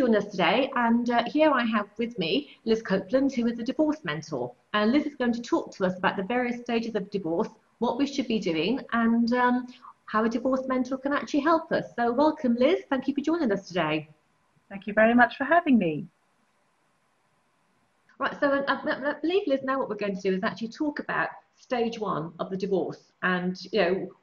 joining us today, and here I have with me Liz Copeland, who is a divorce mentor. And Liz is going to talk to us about the various stages of divorce, what we should be doing, and how a divorce mentor can actually help us. So welcome, Liz. Thank you for joining us today. Thank you very much for having me. Right, so I believe, Liz, now what we're going to do is actually talk about stage one of the divorce and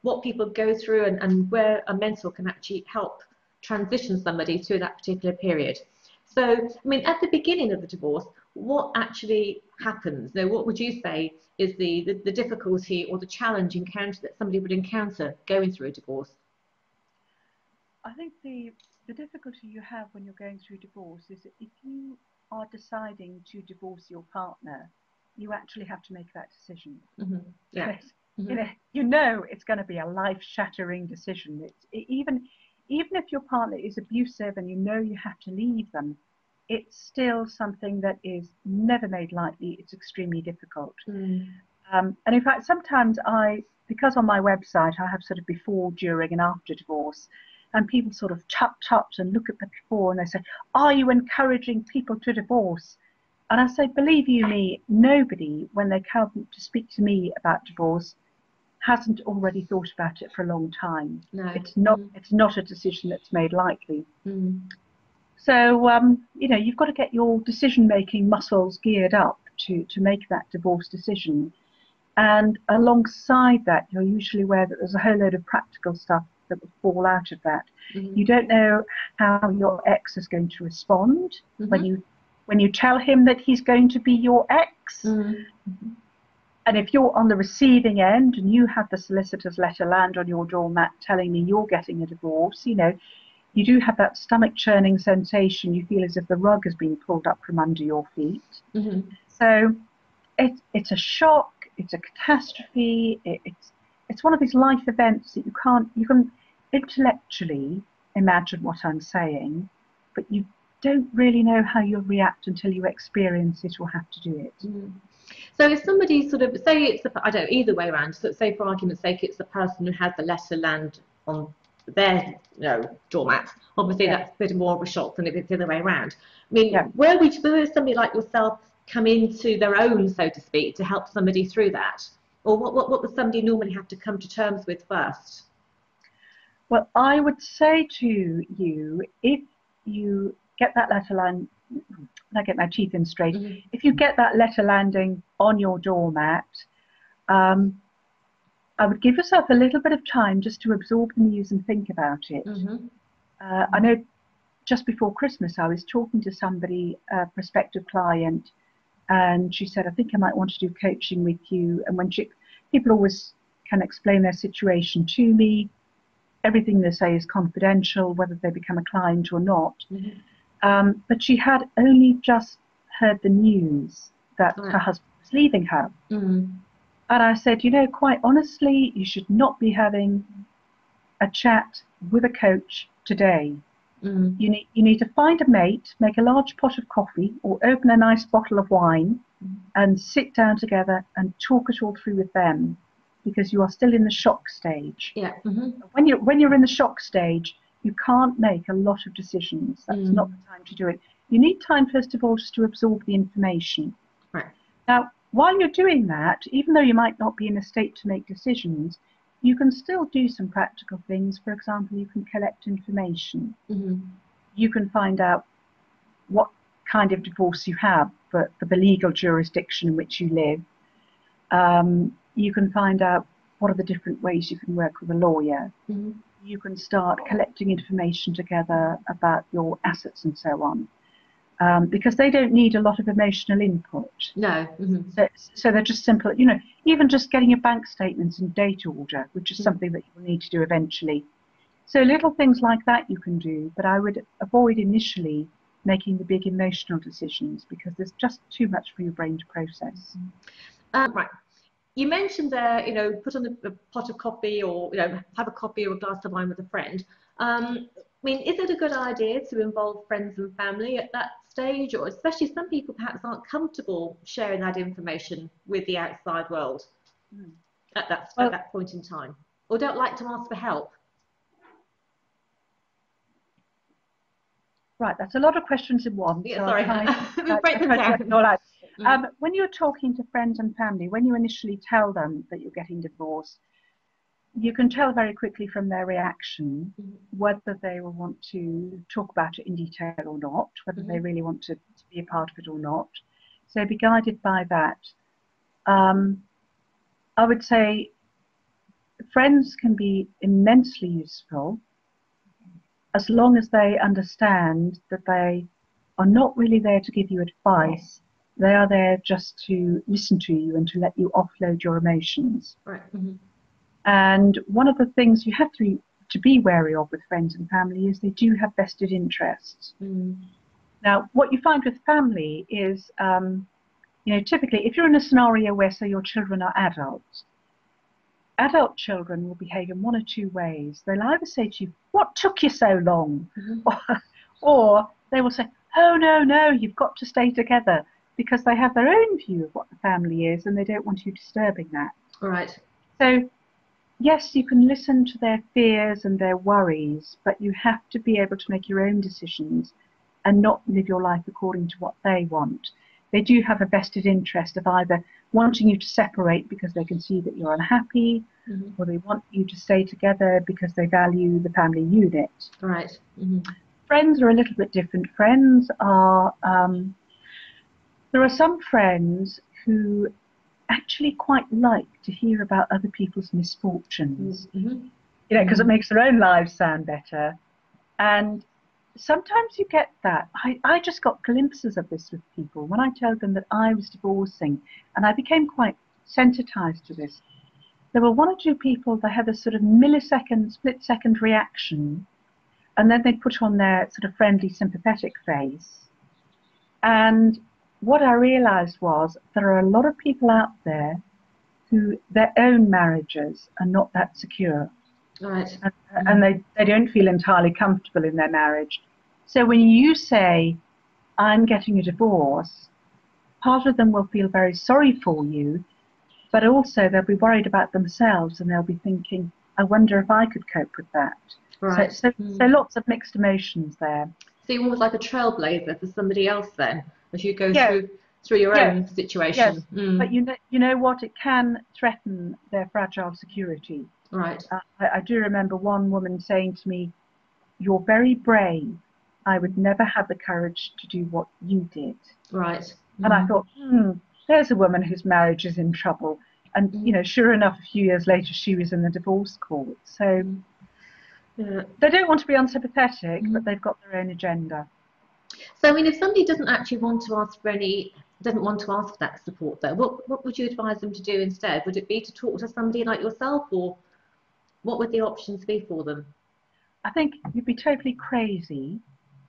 what people go through and where a mentor can actually help transition somebody through that particular period. So, I mean, at the beginning of the divorce, what actually happens? What would you say is the difficulty or the challenge encounter that somebody would encounter going through a divorce? I think the difficulty you have when you're going through divorce is that if you are deciding to divorce your partner, you actually have to make that decision. Mm-hmm. Yeah. Mm-hmm. You know it's going to be a life-shattering decision. Even if your partner is abusive and you know you have to leave them, it's still something that is never made lightly. It's extremely difficult. Mm. And in fact, sometimes because on my website I have sort of before, during and after divorce, and people sort of tut and look at the before and they say, are you encouraging people to divorce? And I say, believe you me, nobody, when they come to speak to me about divorce, hasn't already thought about it for a long time. No. It's not a decision that's made lightly. Mm. So, you've got to get your decision-making muscles geared up to make that divorce decision. And alongside that, you're usually aware that there's a whole load of practical stuff that will fall out of that. Mm-hmm. You don't know how your ex is going to respond Mm-hmm. when you tell him that he's going to be your ex. Mm-hmm. And if you're on the receiving end and you have the solicitor's letter land on your doormat telling me you're getting a divorce, you do have that stomach churning sensation. You feel as if the rug has been pulled up from under your feet. Mm-hmm. So it's a shock, it's a catastrophe, it's one of these life events that you can intellectually imagine what I'm saying, but you don't really know how you'll react until you experience it or have to do it. Mm. So if somebody sort of, say it's, either way around, so say for argument's sake it's the person who has the letter land on their doormat, obviously that's a bit more of a shock than if it's the other way around. I mean, where would somebody like yourself come into their own, so to speak, to help somebody through that? Or what would somebody normally have to come to terms with first? Well, I would say to you, if you get that letter land, I get my teeth in straight, if you get that letter landing on your doormat, I would give yourself a little bit of time just to absorb the news and think about it. I know just before Christmas I was talking to somebody, a prospective client, and she said, I think I might want to do coaching with you. And when people always can explain their situation to me, everything they say is confidential, whether they become a client or not. But she had only just heard the news that her husband was leaving her. And I said, quite honestly, you should not be having a chat with a coach today. You need to find a mate, make a large pot of coffee or open a nice bottle of wine and sit down together and talk it all through with them, because you are still in the shock stage. When you're in the shock stage, you can't make a lot of decisions. That's not the time to do it. You need time, first of all, just to absorb the information. Now, while you're doing that, even though you might not be in a state to make decisions, you can still do some practical things. For example, you can collect information. You can find out what kind of divorce you have for the legal jurisdiction in which you live. You can find out what are the different ways you can work with a lawyer. You can start collecting information together about your assets and so on. Because they don't need a lot of emotional input. No. So they're just simple, even just getting your bank statements in date order, which is something that you will need to do eventually. So little things like that you can do, but I would avoid initially making the big emotional decisions because there's just too much for your brain to process. Right. You mentioned there, put on a pot of coffee or, have a coffee or a glass of wine with a friend. I mean, is it a good idea to involve friends and family at that stage? Or especially some people perhaps aren't comfortable sharing that information with the outside world at that point in time, or don't like to ask for help? Right, that's a lot of questions in one. Yeah, So sorry. We'll break them I'll try to get down. it all out. Mm. When you're talking to friends and family, when you initially tell them that you're getting divorced, you can tell very quickly from their reaction whether they will want to talk about it in detail or not, whether they really want to be a part of it or not. So be guided by that. I would say friends can be immensely useful as long as they understand that they are not really there to give you advice. They are there just to listen to you and to let you offload your emotions. Right. And one of the things you have to be wary of with friends and family is they do have vested interests. Now, what you find with family is, typically, if you're in a scenario where, say, your children are adults, adult children will behave in one or two ways. They'll either say to you, "What took you so long?" Or they will say, "Oh, no, you've got to stay together," because they have their own view of what the family is and they don't want you disturbing that. Right. So, yes, you can listen to their fears and their worries, but you have to be able to make your own decisions and not live your life according to what they want. They do have a vested interest of either wanting you to separate because they can see that you're unhappy, or they want you to stay together because they value the family unit. Right. Friends are a little bit different. Friends are, there are some friends who actually quite like to hear about other people's misfortunes, because it makes their own lives sound better. And sometimes you get that. I just got glimpses of this with people when I told them that I was divorcing, and I became quite sensitized to this. There were one or two people that had a sort of millisecond, split-second reaction, and then they put on their sort of friendly, sympathetic face. And what I realized was there are a lot of people out there who their own marriages are not that secure. Right. And they don't feel entirely comfortable in their marriage. So when you say, "I'm getting a divorce," part of them will feel very sorry for you, but also they'll be worried about themselves and they'll be thinking, "I wonder if I could cope with that." Right. So lots of mixed emotions there. So you're almost like a trailblazer for somebody else then, as you go Yeah. through your Yes. own situation. Yes. But you know what? It can threaten their fragile security. Right. I do remember one woman saying to me, "You're very brave. I would never have the courage to do what you did." Right. And I thought, there's a woman whose marriage is in trouble. And, sure enough, a few years later, she was in the divorce court. So they don't want to be unsympathetic, but they've got their own agenda. So, I mean, if somebody doesn't actually want to ask for doesn't want to ask for that support, though, what would you advise them to do instead? Would it be to talk to somebody like yourself, or what would the options be for them? I think you'd be totally crazy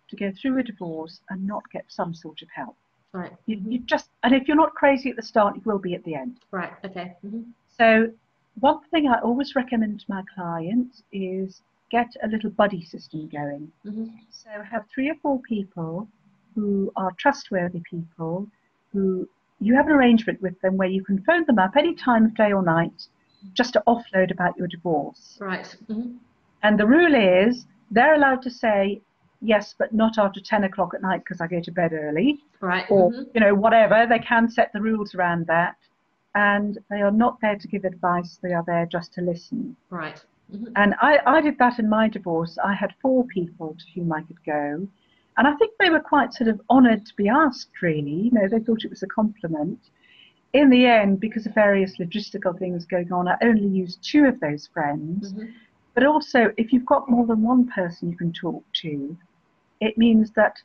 to go through a divorce and not get some sort of help. Right. And if you're not crazy at the start, you will be at the end. Right. Okay. So one thing I always recommend to my clients is get a little buddy system going. So have 3 or 4 people who are trustworthy people, who you have an arrangement with them where you can phone them up any time of day or night just to offload about your divorce. Right. And the rule is they're allowed to say, "Yes, but not after 10 o'clock at night because I go to bed early." Right. Or, whatever. They can set the rules around that. And they are not there to give advice. They are there just to listen. Right. And I did that in my divorce. I had 4 people to whom I could go. And I think they were quite sort of honoured to be asked, really. They thought it was a compliment. In the end, because of various logistical things going on, I only used 2 of those friends. But also, if you've got more than one person you can talk to, it means that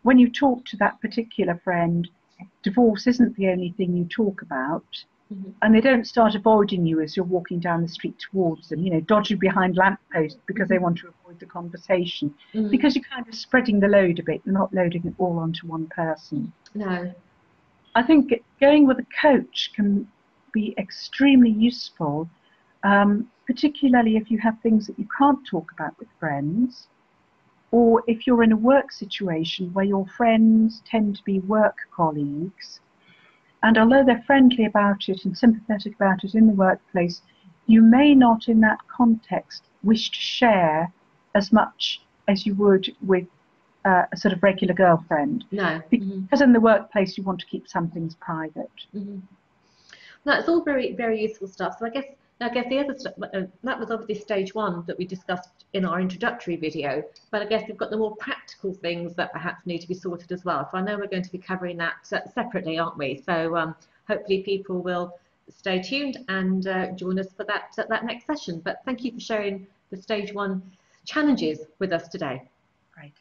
when you talk to that particular friend, divorce isn't the only thing you talk about. And they don't start avoiding you as you're walking down the street towards them, dodging behind lampposts because they want to avoid the conversation. Because you're kind of spreading the load a bit, you're not loading it all onto one person. No. I think going with a coach can be extremely useful, particularly if you have things that you can't talk about with friends, or if you're in a work situation where your friends tend to be work colleagues, and although they're friendly about it and sympathetic about it in the workplace, you may not in that context wish to share as much as you would with a sort of regular girlfriend. No. Because in the workplace you want to keep some things private. That's all very, very useful stuff. So I guess the other stuff, that was obviously stage one that we discussed in our introductory video, but I guess we've got the more practical things that perhaps need to be sorted as well. So I know we're going to be covering that separately, aren't we? So hopefully people will stay tuned and join us for that next session. But thank you for sharing the stage one challenges with us today. Great.